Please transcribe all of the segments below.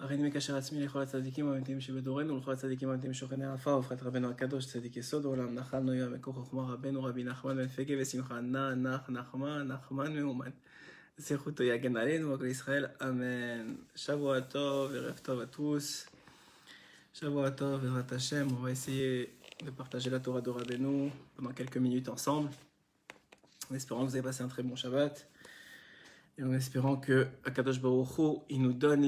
הריני מקשר עצמי לכל הצדיקים האמיתיים שבדורנו ולכל הצדיקים האמיתיים שוכני העפר ופרט רבנו הקדוש צדיק יסוד העולם נחלנו יום מקור חוכמה רבנו רבי נחמן בן פגה ושמחה נחמן מאומן זכותו יגן עלינו וכל ישראל אמן. שבוע טוב, ערב טוב à tous. Shavua Tov, Bezrat Hashem. On va essayer de partager la Torah de Rabbeinu pendant quelques minutes ensemble, en espérant que vous avez passé un très bon Shabbat et en espérant que Akadosh Baruch Hu, il nous donne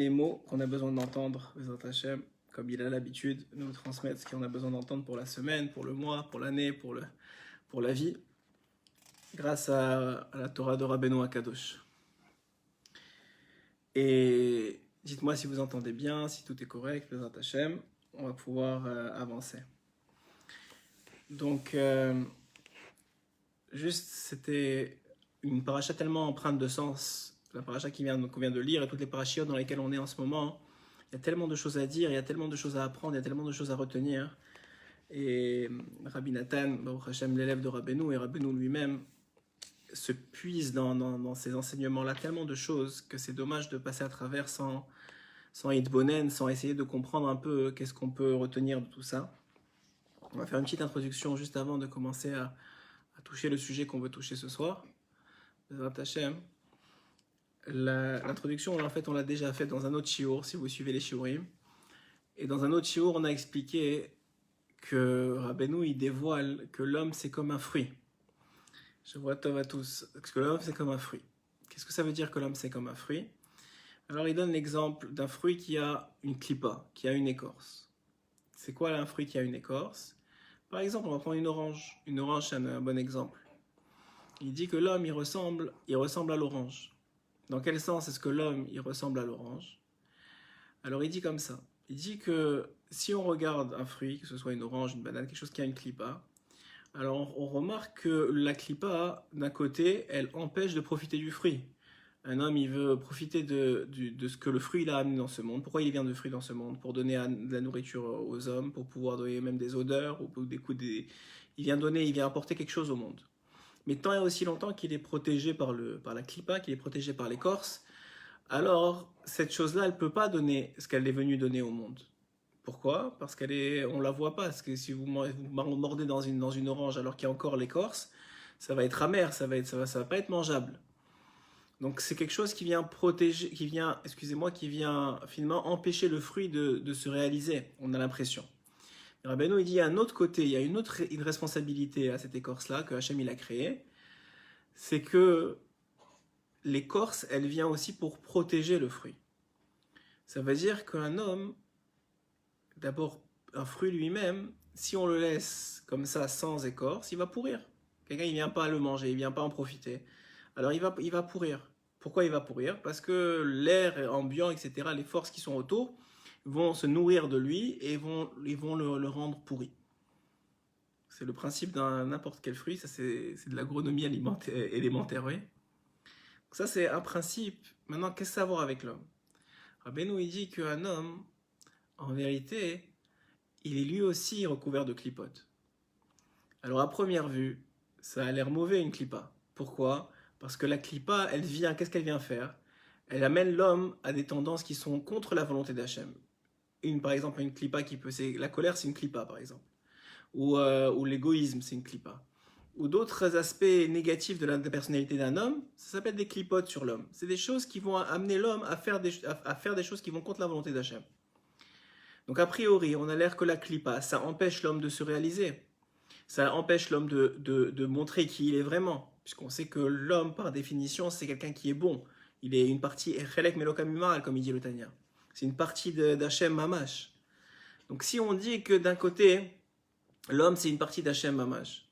les mots qu'on a besoin d'entendre, Bezrat Hashem, comme il a l'habitude de nous transmettre ce qu'on a besoin d'entendre pour la semaine, pour le mois, pour l'année, pour la vie, grâce à la Torah de Rabbeinu Akadosh. Et dites-moi si vous entendez bien, si tout est correct, Bezrat Hashem, on va pouvoir avancer. Donc, juste, c'était une paracha tellement empreinte de sens, la paracha qu'on vient de lire et toutes les parachiotes dans lesquelles on est en ce moment. Il y a tellement de choses à dire, il y a tellement de choses à apprendre, il y a tellement de choses à retenir. Et Rabbi Nathan, Baruch Hashem, l'élève de Rabbeinu, et Rabbeinu lui-même, se puise dans ces enseignements-là tellement de choses que c'est dommage de passer à travers sans hitbonen, sans essayer de comprendre un peu qu'est-ce qu'on peut retenir de tout ça. On va faire une petite introduction juste avant de commencer à toucher le sujet qu'on veut toucher ce soir. L'introduction, en fait, on l'a déjà faite dans un autre shiur, si vous suivez les shiurim. Et dans un autre shiur, on a expliqué que Rabbeinu, il dévoile que l'homme, c'est comme un fruit. Je vois tov à tous, parce que l'homme c'est comme un fruit. Qu'est-ce que ça veut dire que l'homme c'est comme un fruit? Alors il donne l'exemple d'un fruit qui a une clipa, qui a une écorce. C'est quoi un fruit qui a une écorce? Par exemple, on va prendre une orange. Une orange c'est un bon exemple. Il dit que l'homme il ressemble à l'orange. Dans quel sens est-ce que l'homme il ressemble à l'orange? Alors il dit comme ça. Il dit que si on regarde un fruit, que ce soit une orange, une banane, quelque chose qui a une clipa, alors on remarque que la clipa, d'un côté, elle empêche de profiter du fruit. Un homme, il veut profiter de ce que le fruit il a amené dans ce monde. Pourquoi il vient de fruit dans ce monde? Pour donner de la nourriture aux hommes, pour pouvoir donner même des odeurs, ou il vient apporter quelque chose au monde. Mais tant et aussi longtemps qu'il est protégé par la clipa, qu'il est protégé par l'écorce, alors cette chose-là, elle ne peut pas donner ce qu'elle est venue donner au monde. Pourquoi? Parce qu'on ne la voit pas. Parce que si vous mordez dans une orange alors qu'il y a encore l'écorce, ça va être amer, ça va pas être mangeable. Donc c'est quelque chose qui vient protéger, qui vient finalement empêcher le fruit de se réaliser. On a l'impression. Rabbeinu, il dit à un autre côté, il y a une responsabilité à cette écorce-là que Hachem il a créée, c'est que l'écorce, elle vient aussi pour protéger le fruit. Ça veut dire qu'un homme, d'abord, un fruit lui-même, si on le laisse comme ça, sans écorce, il va pourrir. Quelqu'un, il ne vient pas le manger, il ne vient pas en profiter. Alors, il va pourrir. Pourquoi il va pourrir? Parce que l'air ambiant, etc., les forces qui sont autour, vont se nourrir de lui et vont le rendre pourri. C'est le principe d'un n'importe quel fruit, ça c'est de l'agronomie élémentaire, oui. Ça, c'est un principe. Maintenant, qu'est-ce que ça a à voir avec l'homme? Rabbeinu, il dit qu'un homme, en vérité, il est lui aussi recouvert de clipotes. Alors à première vue, ça a l'air mauvais une clipa. Pourquoi? Parce que la clipa, qu'est-ce qu'elle vient faire? Elle amène l'homme à des tendances qui sont contre la volonté d'Hachem. Par exemple, une clipa la colère, c'est une clipa, par exemple. Ou l'égoïsme, c'est une clipa. Ou d'autres aspects négatifs de la personnalité d'un homme, ça s'appelle des clipotes sur l'homme. C'est des choses qui vont amener l'homme à faire des choses qui vont contre la volonté d'Hachem. Donc a priori, on a l'air que la clipa, ça empêche l'homme de se réaliser. Ça empêche l'homme de montrer qui il est vraiment. Puisqu'on sait que l'homme, par définition, c'est quelqu'un qui est bon. Il est une partie, Chelek Melokam Imal, comme il dit le Tanya. C'est une partie d'Hachem Mamash. Donc si on dit que d'un côté, l'homme c'est une partie d'Hachem Mamash,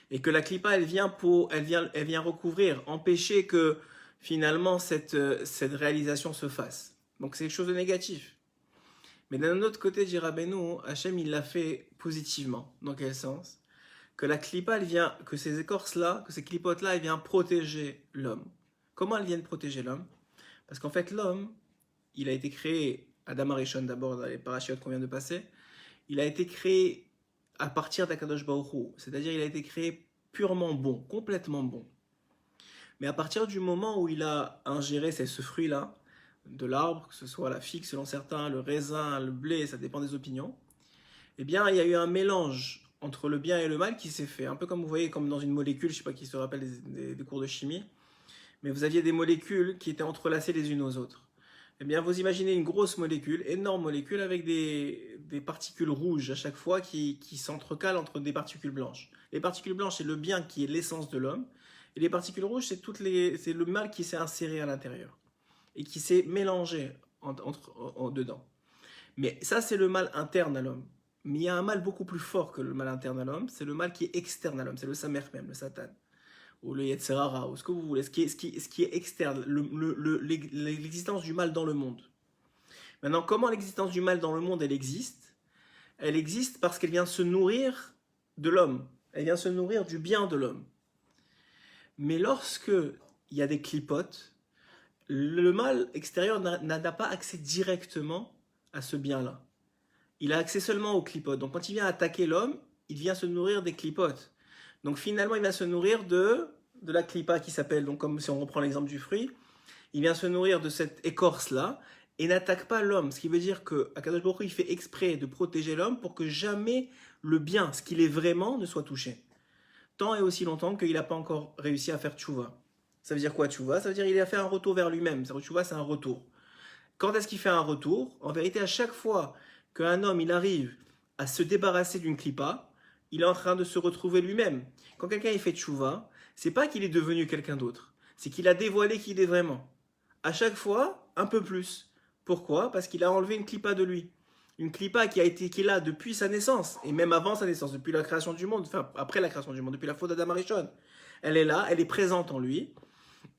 et que la clipa, elle vient recouvrir, empêcher que finalement cette réalisation se fasse. Donc c'est quelque chose de négatif. Mais d'un autre côté, dit Rabbeinu, Hachem il l'a fait positivement. Dans quel sens? Que la clipa, que ces écorces-là, que ces clipotes-là, elles viennent protéger l'homme. Comment elles viennent protéger l'homme? Parce qu'en fait, l'homme, il a été créé, Adam Arishon d'abord, dans les parachiotes qu'on vient de passer, il a été créé à partir d'Akadosh Baruch Hu. C'est-à-dire, il a été créé purement bon, complètement bon. Mais à partir du moment où il a ingéré ce fruit-là, de l'arbre, que ce soit la figue selon certains, le raisin, le blé, ça dépend des opinions, eh bien, il y a eu un mélange entre le bien et le mal qui s'est fait. Un peu comme vous voyez, comme dans une molécule, je ne sais pas qui se rappelle des cours de chimie, mais vous aviez des molécules qui étaient entrelacées les unes aux autres. Eh bien, vous imaginez une grosse molécule, énorme molécule, avec des particules rouges à chaque fois qui s'entrecalent entre des particules blanches. Les particules blanches, c'est le bien qui est l'essence de l'homme, et les particules rouges, c'est le mal qui s'est inséré à l'intérieur et qui s'est mélangé dedans. Mais ça, c'est le mal interne à l'homme. Mais il y a un mal beaucoup plus fort que le mal interne à l'homme, c'est le mal qui est externe à l'homme, c'est le samer même, le satan, ou le yetzerara, ou ce que vous voulez, ce qui est externe, l'existence du mal dans le monde. Maintenant, comment l'existence du mal dans le monde, elle existe? Elle existe parce qu'elle vient se nourrir de l'homme, elle vient se nourrir du bien de l'homme. Mais lorsque il y a des clipotes, le mal extérieur n'a pas accès directement à ce bien-là. Il a accès seulement aux clipotes. Donc quand il vient attaquer l'homme, il vient se nourrir des clipotes. Donc finalement, il va se nourrir de la clipa qui s'appelle, donc comme si on reprend l'exemple du fruit, il vient se nourrir de cette écorce-là et n'attaque pas l'homme. Ce qui veut dire qu'Akadosh Baruch Hu, il fait exprès de protéger l'homme pour que jamais le bien, ce qu'il est vraiment, ne soit touché. Tant et aussi longtemps qu'il n'a pas encore réussi à faire tchouva. Ça veut dire quoi tchouva? Ça veut dire qu'il a fait un retour vers lui-même. Tchouva, c'est un retour. Quand est-ce qu'il fait un retour? En vérité, à chaque fois qu'un homme il arrive à se débarrasser d'une clipa, il est en train de se retrouver lui-même. Quand quelqu'un il fait tchouva, c'est pas qu'il est devenu quelqu'un d'autre, c'est qu'il a dévoilé qui il est vraiment. À chaque fois, un peu plus. Pourquoi? Parce qu'il a enlevé une clipa de lui. Une clipa qui est là depuis sa naissance, et même avant sa naissance, depuis la création du monde, enfin après la création du monde, depuis la faute d'Adam Arishon. Elle est là, elle est présente en lui.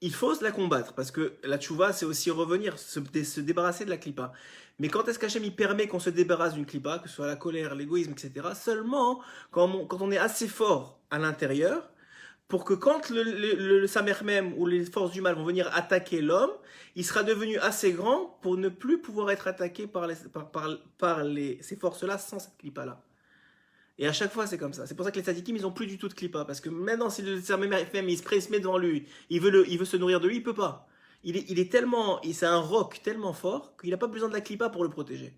Il faut la combattre, parce que la tchouva, c'est aussi revenir, se débarrasser de la clipa. Mais quand est-ce qu'Hachem il permet qu'on se débarrasse d'une clipa, que ce soit la colère, l'égoïsme, etc., seulement quand on est assez fort à l'intérieur, pour que quand le Samer même ou les forces du mal vont venir attaquer l'homme, il sera devenu assez grand pour ne plus pouvoir être attaqué par ces forces-là sans cette clipa-là. Et à chaque fois, c'est comme ça. C'est pour ça que les tzadikim, ils n'ont plus du tout de clipa. Parce que maintenant, si le Samer même il se met devant lui, il veut se nourrir de lui, il peut pas. C'est un roc tellement fort qu'il n'a pas besoin de la clipa pour le protéger.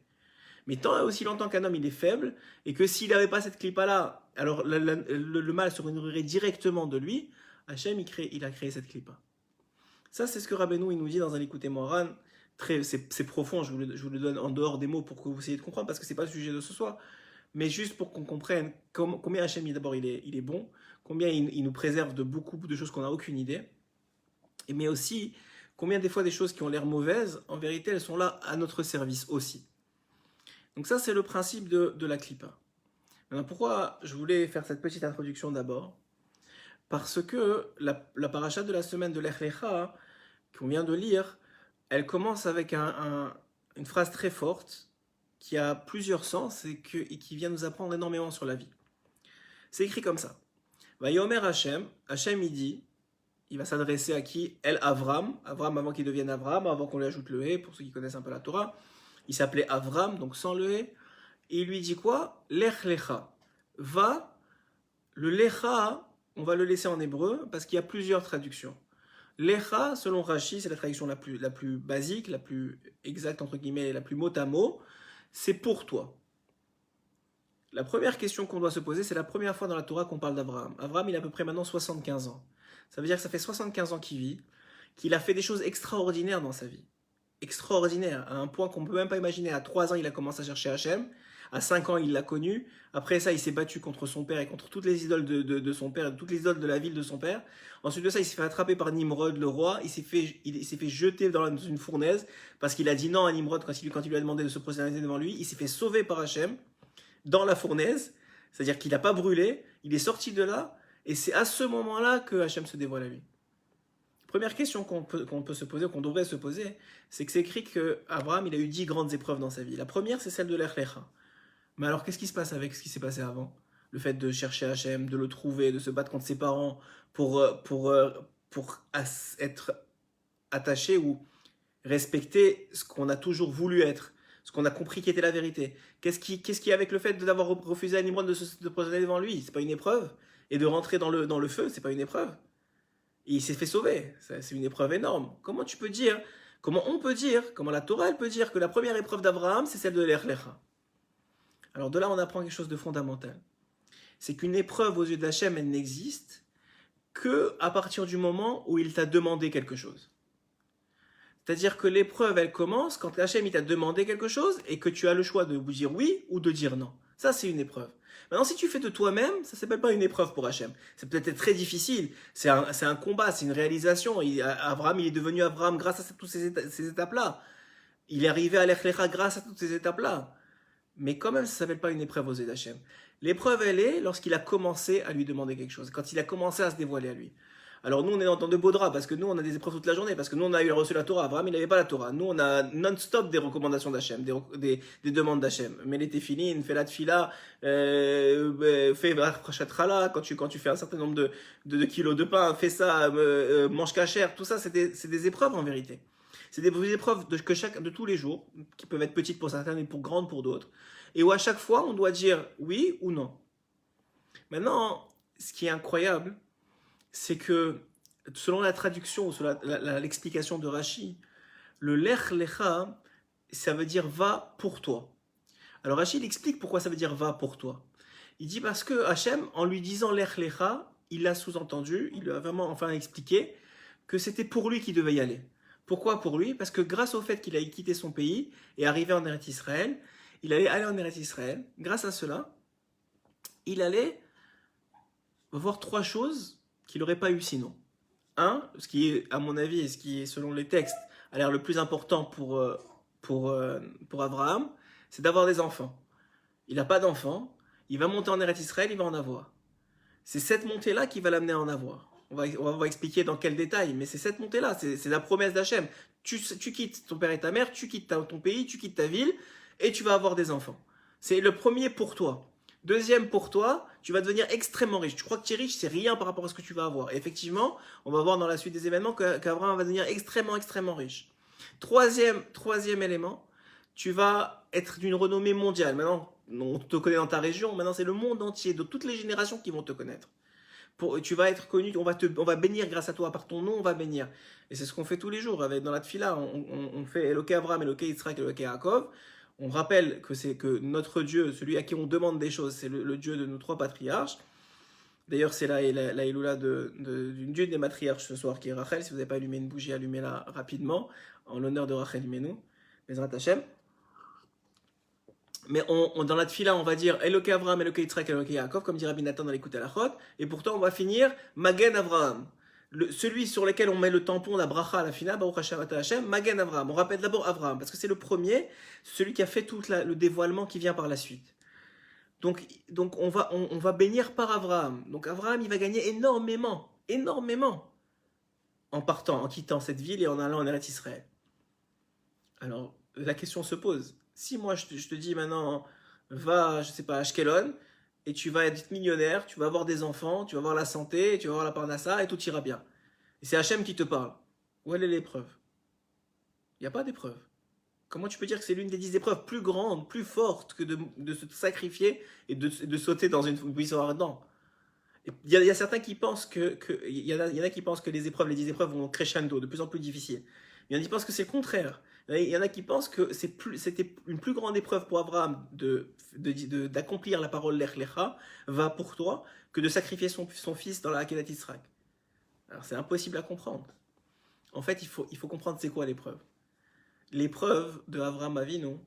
Mais tant et aussi longtemps qu'un homme il est faible, et que s'il n'avait pas cette clipa-là, alors le mal se nourrirait directement de lui, Hachem il a créé cette clipa. Ça, c'est ce que Rabbeinu il nous dit dans un Likutei Moharan. C'est profond, je vous le donne en dehors des mots pour que vous essayiez de comprendre, parce que ce n'est pas le sujet de ce soir. Mais juste pour qu'on comprenne combien Hachem d'abord il est bon, combien il nous préserve de beaucoup de choses qu'on n'a aucune idée, mais aussi combien des fois des choses qui ont l'air mauvaises, en vérité elles sont là à notre service aussi. Donc ça, c'est le principe de la clipa. Maintenant, pourquoi je voulais faire cette petite introduction d'abord? Parce que la paracha de la semaine de Lech Lecha, qu'on vient de lire, elle commence avec une phrase très forte qui a plusieurs sens et qui vient nous apprendre énormément sur la vie. C'est écrit comme ça. Vayomer Hashem, Hashem il dit, il va s'adresser à qui? El Avram, Avram avant qu'il devienne Avram, avant qu'on lui ajoute le He, pour ceux qui connaissent un peu la Torah. Il s'appelait Avram, donc sans le He. Et il lui dit quoi? Lech Lecha. Va, le Lecha, on va le laisser en hébreu parce qu'il y a plusieurs traductions. Lecha, selon Rashi, c'est la traduction la plus basique, la plus exacte, entre guillemets, la plus mot à mot. C'est pour toi. La première question qu'on doit se poser, c'est la première fois dans la Torah qu'on parle d'Abraham. Abraham, il a à peu près maintenant 75 ans. Ça veut dire que ça fait 75 ans qu'il vit, qu'il a fait des choses extraordinaires dans sa vie. Extraordinaire, à un point qu'on ne peut même pas imaginer. À 3 ans, il a commencé à chercher Hachem. À 5 ans, il l'a connu. Après ça, il s'est battu contre son père et contre toutes les idoles de son père, toutes les idoles de la ville de son père. Ensuite de ça, il s'est fait attraper par Nimrod, le roi. Il s'est fait jeter dans une fournaise parce qu'il a dit non à Nimrod quand il lui a demandé de se prosterner devant lui. Il s'est fait sauver par Hachem dans la fournaise. C'est-à-dire qu'il n'a pas brûlé. Il est sorti de là. Et c'est à ce moment-là que Hachem se dévoile à lui. Première question qu'on peut se poser, qu'on devrait se poser, c'est que c'est écrit qu'Abraham, il a eu 10 grandes épreuves dans sa vie. La première, c'est celle de l'Ech Lecha. Mais alors, qu'est-ce qui se passe avec ce qui s'est passé avant? Le fait de chercher Hachem, de le trouver, de se battre contre ses parents pour être attaché ou respecter ce qu'on a toujours voulu être, ce qu'on a compris qui était la vérité. Qu'est-ce qui avec le fait d'avoir refusé à Nimrod de se poser devant lui? C'est pas une épreuve? Et de rentrer dans le feu, c'est pas une épreuve? Et il s'est fait sauver. C'est une épreuve énorme. Comment tu peux dire, comment on peut dire, comment la Torah elle peut dire que la première épreuve d'Abraham, c'est celle de l'Ech Lecha. Alors de là, on apprend quelque chose de fondamental. C'est qu'une épreuve aux yeux d'Hachem, elle n'existe que à partir du moment où il t'a demandé quelque chose. C'est-à-dire que l'épreuve, elle commence quand Hachem il t'a demandé quelque chose et que tu as le choix de dire oui ou de dire non. Ça, c'est une épreuve. Maintenant, si tu fais de toi-même, ça ne s'appelle pas une épreuve pour Hachem. C'est peut-être très difficile. C'est un combat, c'est une réalisation. Abraham, il est devenu Abraham grâce à toutes ces étapes-là. Il est arrivé à l'Ech Lecha grâce à toutes ces étapes-là. Mais quand même, ça ne s'appelle pas une épreuve aux yeux d'Hachem. L'épreuve, elle est lorsqu'il a commencé à lui demander quelque chose, quand il a commencé à se dévoiler à lui. Alors nous, on est dans de beaux draps, parce que nous, on a des épreuves toute la journée, parce que nous, on a reçu la Torah. Abraham, il n'avait pas la Torah. Nous, on a non-stop des recommandations d'Hachem, des demandes d'Hachem. Mais les téphilines, fais la tfila, fais prachat quand tu fais un certain nombre de kilos de pain, fais ça, mange cachère, tout ça, c'est des épreuves en vérité. C'est des épreuves de tous les jours, qui peuvent être petites pour certaines et pour grandes pour d'autres, et où à chaque fois, on doit dire oui ou non. Maintenant, ce qui est incroyable, c'est que selon la traduction, ou selon l'explication de Rashi, le Lech Lecha, ça veut dire va pour toi. Alors Rashi, il explique pourquoi ça veut dire va pour toi. Il dit parce que Hachem, en lui disant Lech Lecha, il l'a sous-entendu, il a vraiment enfin expliqué que c'était pour lui qu'il devait y aller. Pourquoi pour lui? Parce que grâce au fait qu'il a quitté son pays et arrivé en Eretz Israël, il allait aller en Eretz Israël. Grâce à cela, il allait voir trois choses qu'il n'aurait pas eu sinon. Un, ce qui est, à mon avis, et ce qui est, selon les textes, a l'air le plus important pour Abraham, c'est d'avoir des enfants. Il n'a pas d'enfants, il va monter en Eretz Israël, il va en avoir. C'est cette montée-là qui va l'amener à en avoir. On va expliquer dans quel détail, mais c'est cette montée-là, c'est la promesse d'Hachem. Tu quittes ton père et ta mère, tu quittes ton pays, tu quittes ta ville, et tu vas avoir des enfants. C'est le premier pour toi. Deuxième pour toi, tu vas devenir extrêmement riche. Tu crois que tu es riche, c'est rien par rapport à ce que tu vas avoir. Et effectivement, on va voir dans la suite des événements qu'Abraham va devenir extrêmement, extrêmement riche. Troisième élément, tu vas être d'une renommée mondiale. Maintenant, on te connaît dans ta région, maintenant c'est le monde entier, de toutes les générations qui vont te connaître. Tu vas être connu, on va bénir grâce à toi, par ton nom, on va bénir. Et c'est ce qu'on fait tous les jours. Dans la tfila, on fait Eloké Abraham, Eloké Yitzhak, Eloké Yaakov. On rappelle que notre Dieu, celui à qui on demande des choses, c'est le Dieu de nos trois patriarches. D'ailleurs, c'est la Iloula d'une Dieu des matriarches ce soir, qui est Rachel. Si vous n'avez pas allumé une bougie, allumez-la rapidement, en l'honneur de Rachel Imenu, Bezrat Hashem. Mais dans la tfila, on va dire Eloké Avraham, Eloké Yitzhak, Eloké Yaakov, comme dit Rabbi Nathan dans l'écoute à la chot. Et pourtant, on va finir Magen Avraham. Celui sur lequel on met le tampon, la bracha à la finale, Baruch Hashem Ata Hashem, Magen Avraham. On rappelle d'abord Avraham, parce que c'est le premier, celui qui a fait tout le dévoilement qui vient par la suite. Donc on va bénir par Avraham. Donc Avraham, il va gagner énormément, en quittant cette ville et en allant en Eretz Israël. Alors, la question se pose. Si moi, je te dis maintenant, va, je sais pas, à Ashkelon, et tu vas être millionnaire, tu vas avoir des enfants, tu vas avoir la santé, tu vas avoir la parnassa, et tout ira bien. Et c'est Hachem qui te parle. Où est l'épreuve? Il n'y a pas d'épreuve. Comment tu peux dire que c'est l'une des 10 épreuves plus grandes, plus fortes que de se sacrifier et de sauter dans une buisson ardente? Il y a certains qui pensent il y en a qui pensent que les 10 épreuves vont crescendo, de plus en plus difficiles. Il y en a qui pensent que c'est le contraire. Il y en a qui pensent que c'était une plus grande épreuve pour Abraham d'accomplir la parole Lech Lecha, va pour toi, que de sacrifier son fils dans la Akedat Yitzhak. Alors c'est impossible à comprendre. En fait, il faut comprendre c'est quoi l'épreuve. L'épreuve de Avraham Avinu,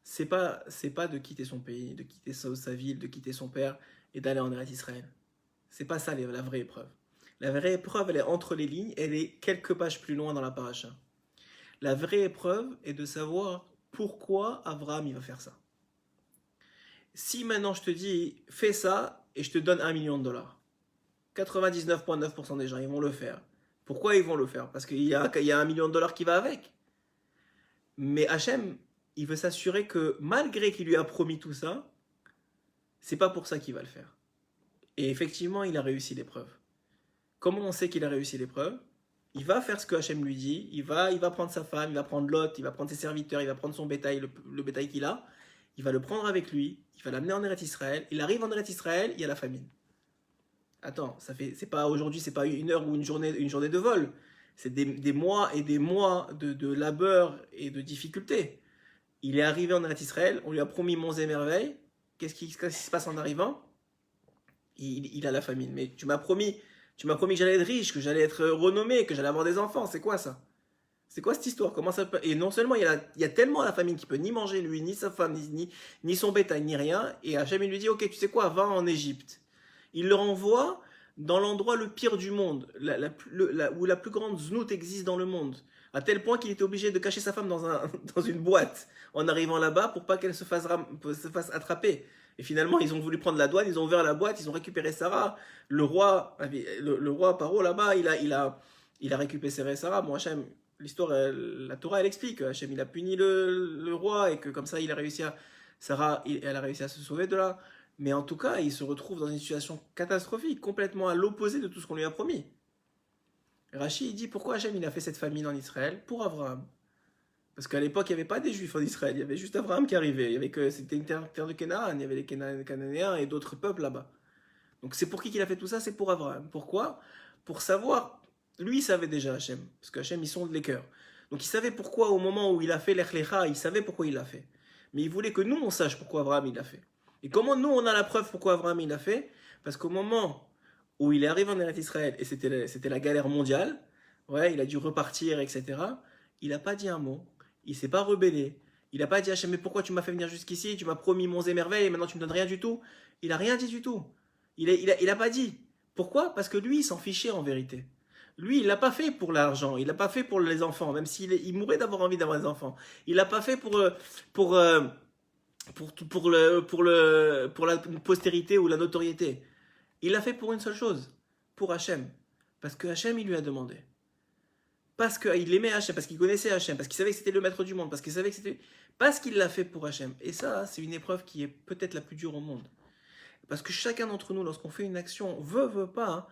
c'est pas de quitter son pays, de quitter sa ville, de quitter son père et d'aller en Eretz Israël. C'est pas ça la vraie épreuve. La vraie épreuve, elle est entre les lignes, elle est quelques pages plus loin dans la paracha. La vraie épreuve est de savoir pourquoi Abraham il va faire ça. Si maintenant je te dis fais ça et je te donne $1 million, 99,9% des gens ils vont le faire. Pourquoi ils vont le faire? Parce qu'il y a $1 million qui va avec. Mais Hachem, il veut s'assurer que malgré qu'il lui a promis tout ça, c'est pas pour ça qu'il va le faire. Et effectivement, il a réussi l'épreuve. Comment on sait qu'il a réussi l'épreuve? Il va faire ce que Hachem lui dit, il va prendre sa femme, il va prendre Lot, il va prendre ses serviteurs, il va prendre son bétail, le bétail qu'il a, il va le prendre avec lui, il va l'amener en Eretz Israël, il arrive en Eretz Israël, il y a la famine. Attends, c'est pas aujourd'hui, c'est pas une heure ou une journée de vol. C'est des mois et des mois de labeur et de difficultés. Il est arrivé en Eretz Israël, on lui a promis monts et merveilles. Qu'est-ce qui se passe en arrivant? Il a la famine. Mais tu m'as promis que j'allais être riche, que j'allais être renommé, que j'allais avoir des enfants. C'est quoi ça? C'est quoi cette histoire? Comment ça peut... Et non seulement il y a tellement la famine qu'il peut ni manger lui, ni sa femme, ni son bétail, ni rien. Et Hachem il lui dit, ok, tu sais quoi, va en Égypte. Il le renvoie dans l'endroit le pire du monde, où la plus grande znout existe dans le monde. À tel point qu'il était obligé de cacher sa femme dans une boîte en arrivant là-bas pour pas qu'elle se fasse attraper. Et finalement, ils ont voulu prendre la douane, ils ont ouvert la boîte, ils ont récupéré Sarah. Le roi Paro là-bas, il a récupéré Sarah. Bon, Hachem, l'histoire, la Torah, elle explique que Hachem, il a puni le roi et que comme ça, Sarah, elle a réussi à se sauver de là. Mais en tout cas, il se retrouve dans une situation catastrophique, complètement à l'opposé de tout ce qu'on lui a promis. Rashi, il dit pourquoi Hachem il a fait cette famine en Israël? Pour Abraham. Parce qu'à l'époque, il n'y avait pas des Juifs en Israël, il y avait juste Abraham qui arrivait. C'était une terre de Canaan, il y avait les Cananéens et d'autres peuples là-bas. Donc c'est pour qui qu'il a fait tout ça? C'est pour Abraham. Pourquoi? Pour savoir, lui il savait déjà Hachem, parce que Hachem il sonde les cœurs. Donc il savait pourquoi au moment où il a fait l'Echlecha, il savait pourquoi il l'a fait. Mais il voulait que nous on sache pourquoi Abraham il l'a fait. Et comment nous on a la preuve pourquoi Abraham il l'a fait? Parce qu'au moment où il est arrivé en Eretz Israël, et c'était la galère mondiale, ouais, il a dû repartir, etc. Il n'a pas dit un mot, il s'est pas rebellé, il n'a pas dit Hachem, mais pourquoi tu m'as fait venir jusqu'ici, tu m'as promis monts et merveilles, et maintenant tu me donnes rien du tout. Il a rien dit du tout. Il a pas dit. Pourquoi? Parce que lui, il s'en fichait en vérité. Lui, il l'a pas fait pour l'argent, il l'a pas fait pour les enfants, même s'il mourait d'avoir envie d'avoir des enfants. Il l'a pas fait pour, pour la postérité ou la notoriété. Il l'a fait pour une seule chose, pour Hachem. Parce que Hachem, il lui a demandé. Parce qu'il aimait Hachem, parce qu'il connaissait Hachem, parce qu'il savait que c'était le maître du monde, parce qu'il savait que c'était... Parce qu'il l'a fait pour Hachem. Et ça, c'est une épreuve qui est peut-être la plus dure au monde. Parce que chacun d'entre nous, lorsqu'on fait une action, veut pas, hein,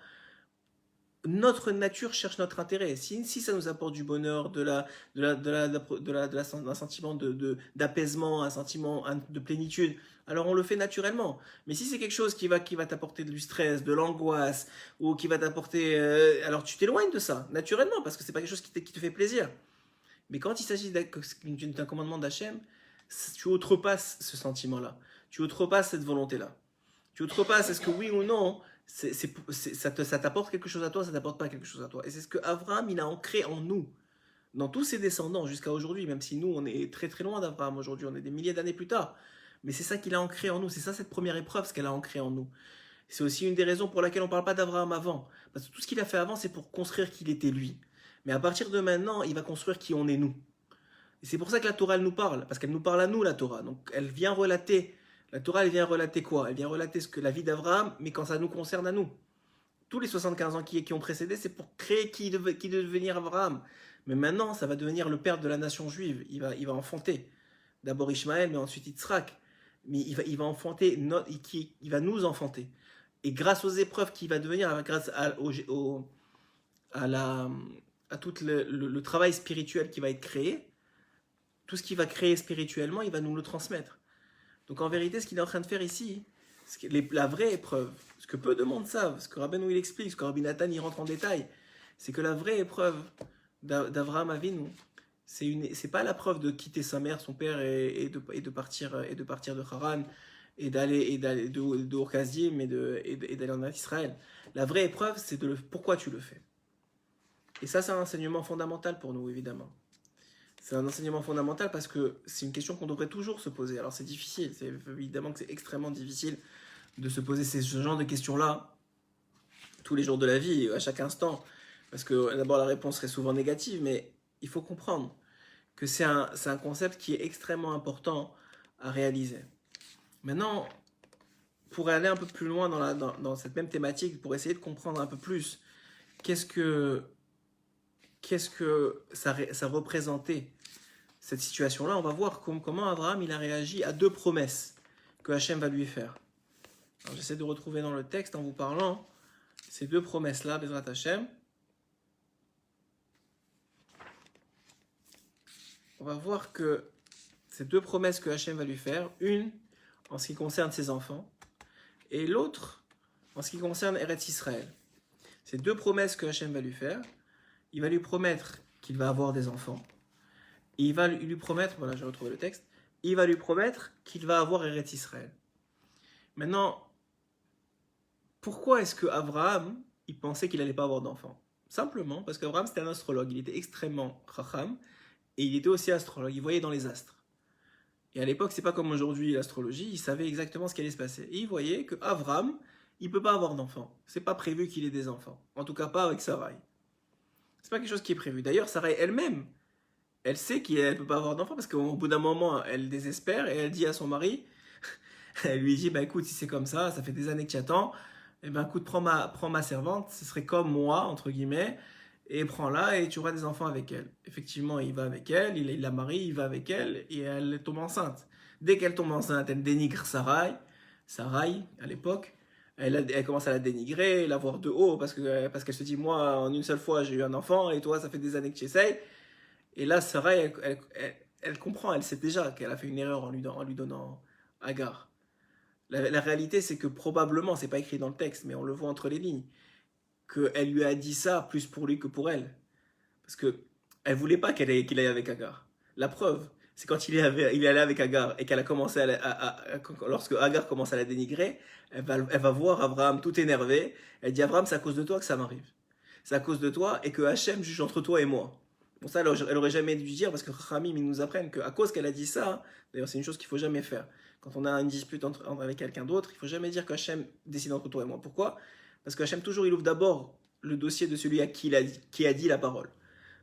notre nature cherche notre intérêt. Si ça nous apporte du bonheur, un sentiment d'apaisement, un sentiment de plénitude, alors on le fait naturellement. Mais si c'est quelque chose qui va t'apporter du stress, de l'angoisse, ou qui va t'apporter... alors tu t'éloignes de ça, naturellement, parce que c'est pas quelque chose qui te fait plaisir. Mais quand il s'agit d'un commandement d'Hachem, tu outrepasses ce sentiment-là. Tu outrepasses cette volonté-là. Tu outrepasses, est-ce que oui ou non, ça t'apporte quelque chose à toi, ça t'apporte pas quelque chose à toi. Et c'est ce que Abraham, il a ancré en nous, dans tous ses descendants jusqu'à aujourd'hui, même si nous, on est très très loin d'Abraham aujourd'hui, on est des milliers d'années plus tard. Mais c'est ça qu'il a ancré en nous, c'est ça cette première épreuve, ce qu'elle a ancré en nous. C'est aussi une des raisons pour laquelle on ne parle pas d'Abraham avant. Parce que tout ce qu'il a fait avant, c'est pour construire qui il était lui. Mais à partir de maintenant, il va construire qui on est nous. Et c'est pour ça que la Torah, elle nous parle, parce qu'elle nous parle à nous, la Torah. Donc elle vient relater. La Torah, elle vient relater quoi? Elle vient relater la vie d'Abraham, mais quand ça nous concerne à nous. Tous les 75 ans qui ont précédé, c'est pour créer qui devait devenir Abraham. Mais maintenant, ça va devenir le père de la nation juive. Il va enfanter. D'abord Ishmaël, mais ensuite Yitzhak. Mais il va enfanter, il va nous enfanter. Et grâce aux épreuves qu'il va devenir, grâce à tout le travail spirituel qui va être créé, tout ce qu'il va créer spirituellement, il va nous le transmettre. Donc en vérité, ce qu'il est en train de faire ici, la vraie épreuve, ce que peu de monde savent, ce que Rabbeinu il explique, ce que Rabbi Nathan il rentre en détail, c'est que la vraie épreuve d'Avraham Avinu, c'est pas la preuve de quitter sa mère, son père et de partir de Haran et d'aller de Ur-Kasdim et d'aller en Israël. La vraie épreuve, c'est pourquoi tu le fais. Et ça, c'est un enseignement fondamental pour nous, évidemment. C'est un enseignement fondamental parce que c'est une question qu'on devrait toujours se poser. Alors c'est difficile, c'est évidemment que c'est extrêmement difficile de se poser ce genre de questions-là tous les jours de la vie, à chaque instant. Parce que d'abord la réponse serait souvent négative, mais il faut comprendre que c'est un concept qui est extrêmement important à réaliser. Maintenant, pour aller un peu plus loin dans cette même thématique, pour essayer de comprendre un peu plus qu'est-ce que ça représentait, cette situation-là, on va voir comment Abraham il a réagi à deux promesses que Hachem va lui faire. Alors, j'essaie de retrouver dans le texte en vous parlant ces deux promesses-là, Bezrat Hachem. On va voir que ces deux promesses que Hachem va lui faire, une en ce qui concerne ses enfants, et l'autre en ce qui concerne Eretz Israël. C'est deux promesses que Hachem va lui faire. Il va lui promettre qu'il va avoir des enfants. Et il va lui promettre, voilà, j'ai retrouvé le texte, il va lui promettre qu'il va avoir Eretz Israël. Maintenant, pourquoi est-ce que Abraham, il pensait qu'il n'allait pas avoir d'enfants? Simplement parce qu'Abraham, c'était un astrologue. Il était extrêmement chacham et il était aussi astrologue. Il voyait dans les astres. Et à l'époque, c'est pas comme aujourd'hui l'astrologie, il savait exactement ce qui allait se passer. Et il voyait que Abraham, il peut pas avoir d'enfants. C'est pas prévu qu'il ait des enfants. En tout cas, pas avec Sarai. C'est pas quelque chose qui est prévu. D'ailleurs, Sarai elle-même, elle sait qu'elle peut pas avoir d'enfants parce qu'au bout d'un moment, elle désespère et elle dit à son mari, elle lui dit, bah écoute, si c'est comme ça fait des années que tu attends, eh ben écoute, prends ma servante, ce serait comme moi, entre guillemets, et prends-la et tu auras des enfants avec elle. Effectivement, il va avec elle, il la marie, il va avec elle et elle tombe enceinte. Dès qu'elle tombe enceinte, elle dénigre Sarai, à l'époque, elle commence à la dénigrer, la voir de haut parce qu'elle se dit, moi, en une seule fois, j'ai eu un enfant et toi, ça fait des années que tu essayes. Et là, Sarai, elle comprend, elle sait déjà qu'elle a fait une erreur en lui donnant Agar. La réalité, c'est que probablement, c'est pas écrit dans le texte, mais on le voit entre les lignes, qu'elle lui a dit ça plus pour lui que pour elle. Parce que elle voulait pas qu'il aille avec Agar. La preuve, c'est quand il est allé avec Agar et qu'elle a commencé lorsque Agar commence à la dénigrer, elle va voir Abraham tout énervé. Elle dit, Abraham, c'est à cause de toi que ça m'arrive. C'est à cause de toi et que Hachem juge entre toi et moi. Bon, ça, elle aurait jamais dû dire parce que Khamim, ils nous apprennent qu'à cause qu'elle a dit ça, d'ailleurs, c'est une chose qu'il faut jamais faire. Quand on a une dispute avec quelqu'un d'autre, il faut jamais dire qu'Hachem décide entre toi et moi. Pourquoi? Parce qu'Hachem, toujours, il ouvre d'abord le dossier de celui qui a dit la parole.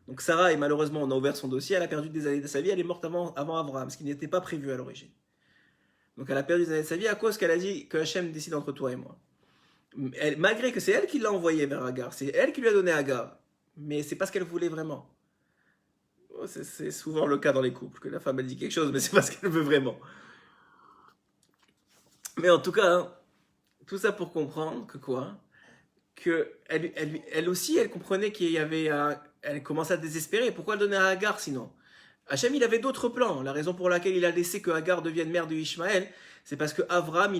Donc Sarah, et malheureusement, on a ouvert son dossier, elle a perdu des années de sa vie, elle est morte avant Abraham, ce qui n'était pas prévu à l'origine. Donc elle a perdu des années de sa vie à cause qu'elle a dit que Hachem décide entre toi et moi. Malgré que c'est elle qui l'a envoyé vers Agar, c'est elle qui lui a donné Agar, mais c'est pas ce qu'elle voulait vraiment. C'est souvent le cas dans les couples, que la femme elle dit quelque chose, mais c'est pas ce qu'elle veut vraiment. Mais en tout cas, hein, tout ça pour comprendre que quoi? Que elle aussi, elle comprenait qu'il y avait elle commençait à désespérer. Pourquoi elle donnait à Agar sinon? Hachem, il avait d'autres plans. La raison pour laquelle il a laissé que Agar devienne mère de Ishmaël, c'est parce que Avram,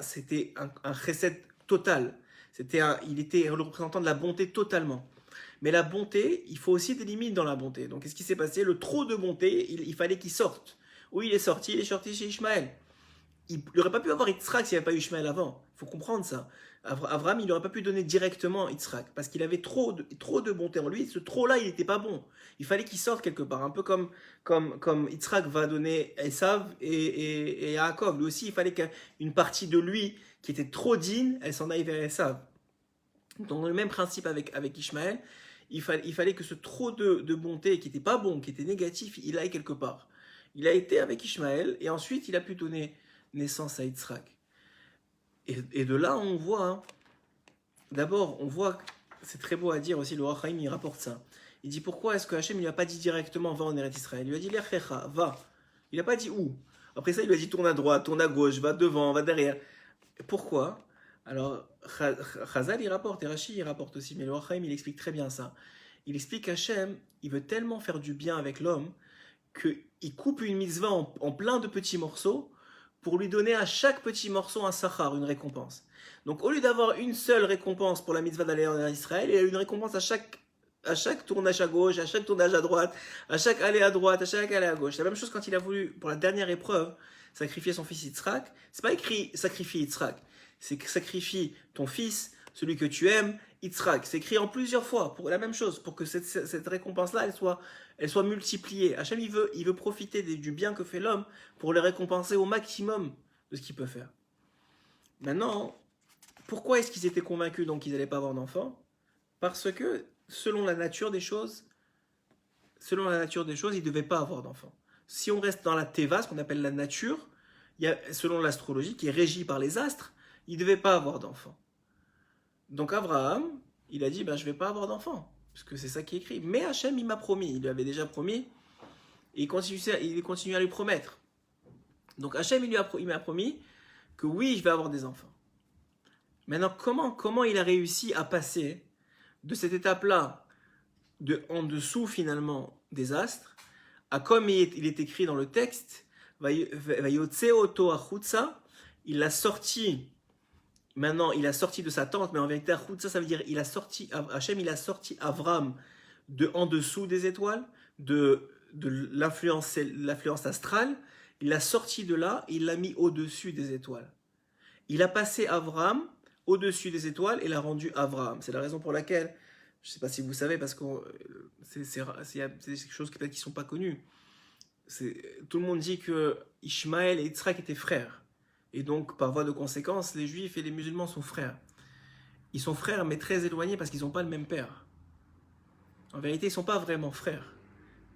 c'était un chesed total. Il était le représentant de la bonté totalement. Mais la bonté, il faut aussi des limites dans la bonté. Donc, qu'est-ce qui s'est passé? Le trop de bonté, il fallait qu'il sorte. Où il est sorti chez Ishmaël. Il n'aurait pas pu avoir Yitzhak s'il n'y avait pas eu Ishmaël avant. Il faut comprendre ça. Abraham, il n'aurait pas pu donner directement Yitzhak parce qu'il avait trop de bonté en lui. Ce trop-là, il n'était pas bon. Il fallait qu'il sorte quelque part. Un peu comme Yitzhak va donner Esav et Yaakov. Lui aussi, il fallait qu'une partie de lui qui était trop digne, elle s'en aille vers Esav. Donc, le même principe avec Ishmaël, il fallait que ce trop de bonté qui n'était pas bon, qui était négatif, il aille quelque part. Il a été avec Ishmaël et ensuite il a pu donner naissance à Yitzhak. Et de là, on voit, hein, d'abord, on voit, c'est très beau à dire aussi, le Rachaim, il rapporte ça. Il dit, pourquoi est-ce que Hachem, il lui a pas dit directement, va en Eretz Israël? Il lui a dit, l'Erchecha, va. Il n'a pas dit où. Après ça, il lui a dit, tourne à droite, tourne à gauche, va devant, va derrière. Pourquoi? Alors, Chazal, il rapporte, et Rashi, il rapporte aussi, mais le Rachaim, il explique très bien ça. Il explique qu'Hachem, il veut tellement faire du bien avec l'homme, qu'il coupe une mitzvah en plein de petits morceaux, pour lui donner à chaque petit morceau un sachar, une récompense. Donc au lieu d'avoir une seule récompense pour la mitzvah d'aller en Israël, il y a une récompense à chaque tournage à gauche, à chaque tournage à droite, à chaque aller à droite, à chaque aller à gauche. C'est la même chose quand il a voulu, pour la dernière épreuve, sacrifier son fils Yitzhak. C'est pas écrit sacrifier Yitzhak, c'est sacrifie ton fils, celui que tu aimes, Yitzhak. C'est écrit en plusieurs fois pour la même chose, pour que cette récompense-là, elle soit multipliée. Hachem, il veut profiter du bien que fait l'homme pour le récompenser au maximum de ce qu'il peut faire. Maintenant, pourquoi est-ce qu'ils étaient convaincus donc qu'ils n'allaient pas avoir d'enfants? Parce que, selon la nature des choses, ils ne devaient pas avoir d'enfants. Si on reste dans la teva, ce qu'on appelle la nature, selon l'astrologie, qui est régie par les astres, ils ne devaient pas avoir d'enfants. Donc Abraham, il a dit, je ne vais pas avoir d'enfants, parce que c'est ça qui est écrit. Mais Hachem, il m'a promis, il lui avait déjà promis, et il continue à lui promettre. Donc Hachem, il m'a promis que oui, je vais avoir des enfants. Maintenant, comment il a réussi à passer de cette étape-là, en dessous finalement des astres, à comme il est écrit dans le texte, il l'a sorti Maintenant, il a sorti de sa tente, mais en vérité, ça veut dire Hachem, il a sorti Avram de en dessous des étoiles, de l'influence astrale. Il l'a sorti de là, il l'a mis au-dessus des étoiles. Il a passé Avram au-dessus des étoiles et l'a rendu Avram. C'est la raison pour laquelle, je ne sais pas si vous savez, parce que c'est des choses qui ne sont pas connues. Tout le monde dit que Ishmaël et Yitzhak étaient frères. Et donc, par voie de conséquence, les juifs et les musulmans sont frères. Ils sont frères, mais très éloignés parce qu'ils n'ont pas le même père. En vérité, ils ne sont pas vraiment frères.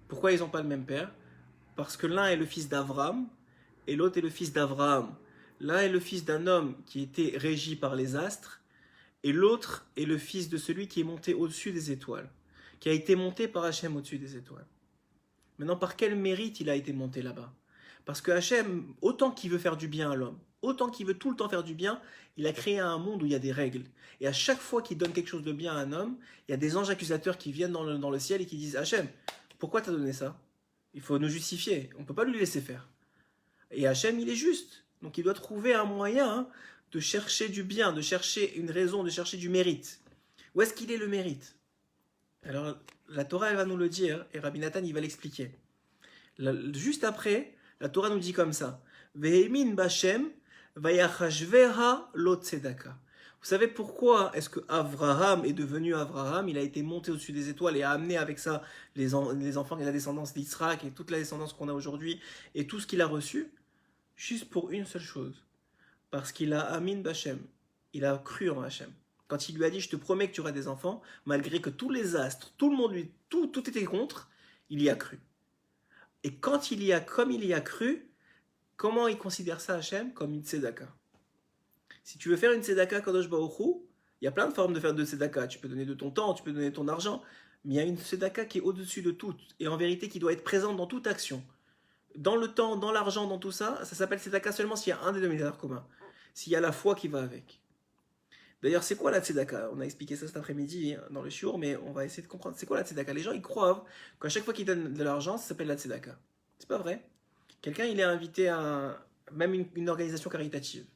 Pourquoi ils n'ont pas le même père? Parce que l'un est le fils d'Avram et l'autre est le fils d'Avraham. L'un est le fils d'un homme qui était régi par les astres et l'autre est le fils de celui qui est monté au-dessus des étoiles, qui a été monté par Hachem au-dessus des étoiles. Maintenant, par quel mérite il a été monté là-bas? Parce que Hachem, autant qu'il veut faire du bien à l'homme, autant qu'il veut tout le temps faire du bien, il a créé un monde où il y a des règles. Et à chaque fois qu'il donne quelque chose de bien à un homme, il y a des anges accusateurs qui viennent dans le ciel et qui disent « Hachem, pourquoi t'as donné ça? Il faut nous justifier, on ne peut pas lui laisser faire. » Et Hachem, il est juste. Donc il doit trouver un moyen de chercher du bien, de chercher une raison, de chercher du mérite. Où est-ce qu'il est le mérite? Alors la Torah, elle va nous le dire, et Rabbi Nathan, il va l'expliquer. Juste après, la Torah nous dit comme ça. Vehemin Bashem vayachashveha lo tzedaka. Vous savez pourquoi est-ce que Avraham est devenu Avraham? Il a été monté au-dessus des étoiles et a amené avec ça les enfants et la descendance d'Israël et toute la descendance qu'on a aujourd'hui et tout ce qu'il a reçu, juste pour une seule chose. Parce qu'il a Amin Bashem. Il a cru en Hachem. Quand il lui a dit, je te promets que tu auras des enfants, malgré que tous les astres, tout le monde, tout était contre, il y a cru. Et comme il y a cru, comment il considère ça Hachem? Comme une tzedaka. Si tu veux faire une tzedaka Kadosh Baruch Hu, il y a plein de formes de faire de tzedaka. Tu peux donner de ton temps, tu peux donner de ton argent, mais il y a une tzedaka qui est au-dessus de tout, et en vérité qui doit être présente dans toute action. Dans le temps, dans l'argent, dans tout ça, ça s'appelle tzedaka seulement s'il y a un dénominateur commun. S'il y a la foi qui va avec. D'ailleurs, c'est quoi la tzedaka? On a expliqué ça cet après-midi dans le shiur, mais on va essayer de comprendre. C'est quoi la tzedaka? Les gens, ils croient qu'à chaque fois qu'ils donnent de l'argent, ça s'appelle la tzedaka. C'est pas vrai. Quelqu'un, il est invité à même une organisation caritative.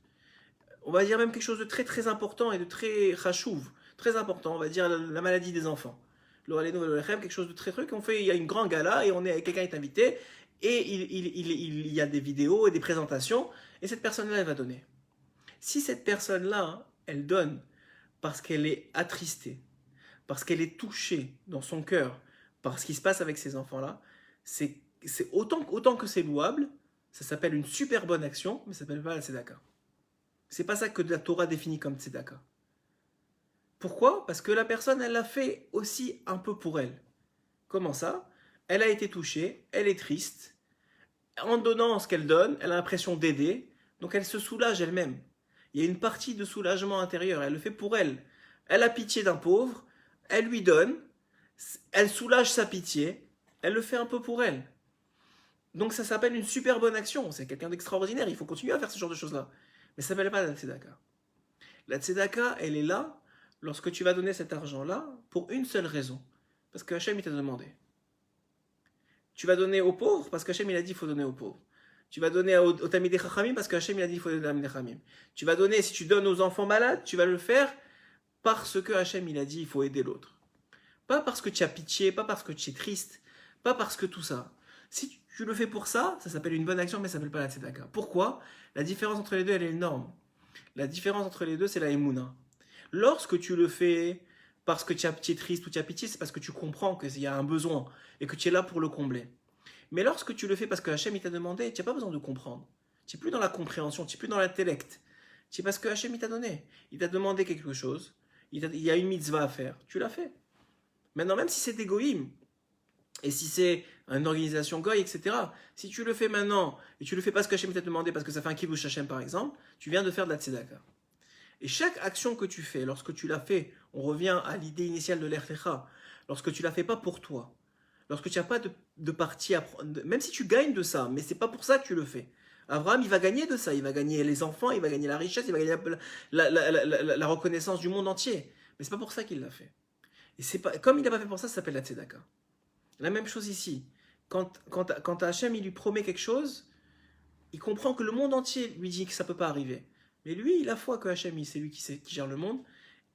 On va dire même quelque chose de très très important et de très chachouv, très important. On va dire la maladie des enfants. Quelque chose de très truc. Il y a une grande gala et quelqu'un est invité et il y a des vidéos et des présentations et cette personne-là, elle va donner. Si cette personne-là, elle donne parce qu'elle est attristée, parce qu'elle est touchée dans son cœur par ce qui se passe avec ces enfants-là, c'est autant que c'est louable, ça s'appelle une super bonne action, mais ça s'appelle pas la tzedaka. C'est pas ça que la Torah définit comme tzedaka. Pourquoi? Parce que la personne, elle l'a fait aussi un peu pour elle. Comment ça? Elle a été touchée, elle est triste. En donnant ce qu'elle donne, elle a l'impression d'aider, donc elle se soulage elle-même. Il y a une partie de soulagement intérieur, elle le fait pour elle. Elle a pitié d'un pauvre, elle lui donne, elle soulage sa pitié, elle le fait un peu pour elle. Donc ça s'appelle une super bonne action, c'est quelqu'un d'extraordinaire, il faut continuer à faire ce genre de choses-là. Mais ça ne s'appelle pas la tzedaka. La tzedaka, elle est là lorsque tu vas donner cet argent-là pour une seule raison. Parce que Hachem, il t'a demandé. Tu vas donner aux pauvres parce qu'Hachem, il a dit qu'il faut donner aux pauvres. Tu vas donner au Tamidei Chachamim parce qu'Hachem, il a dit qu'il faut donner aux Tamidei Chachamim. Tu vas donner, si tu donnes aux enfants malades, tu vas le faire parce que Hachem, il a dit qu'il faut aider l'autre. Pas parce que tu as pitié, pas parce que tu es triste, pas parce que tout ça. Si tu le fais pour ça, ça s'appelle une bonne action, mais ça ne s'appelle pas la tzedaka. Pourquoi? La différence entre les deux, elle est énorme. La différence entre les deux, c'est la émouna. Lorsque tu le fais parce que tu es triste ou tu as pitié, c'est parce que tu comprends qu'il y a un besoin et que tu es là pour le combler. Mais lorsque tu le fais parce que Hachem il t'a demandé, tu n'as pas besoin de comprendre. Tu n'es plus dans la compréhension, tu n'es plus dans l'intellect. C'est parce que Hachem il t'a donné. Il t'a demandé quelque chose, il y a une mitzvah à faire, tu l'as fait. Maintenant, même si c'est égoïme, et si c'est une organisation goy, etc., si tu le fais maintenant, et tu le fais parce que Hachem t'a demandé, parce que ça fait un kibbutz Hachem par exemple, tu viens de faire de la tzedaka. Et chaque action que tu fais, lorsque tu l'as fait, on revient à l'idée initiale de l'Ertecha, lorsque tu ne la fais pas pour toi, lorsque tu n'as pas de partie à prendre, même si tu gagnes de ça, mais ce n'est pas pour ça que tu le fais. Abraham, il va gagner de ça, il va gagner les enfants, il va gagner la richesse, il va gagner la reconnaissance du monde entier. Mais ce n'est pas pour ça qu'il l'a fait. Et c'est pas, comme il n'a pas fait pour ça, ça s'appelle la tzedaka. La même chose ici. Quand Hachem il lui promet quelque chose, il comprend que le monde entier lui dit que ça ne peut pas arriver. Mais lui, il a foi que Hachem, c'est lui qui gère le monde.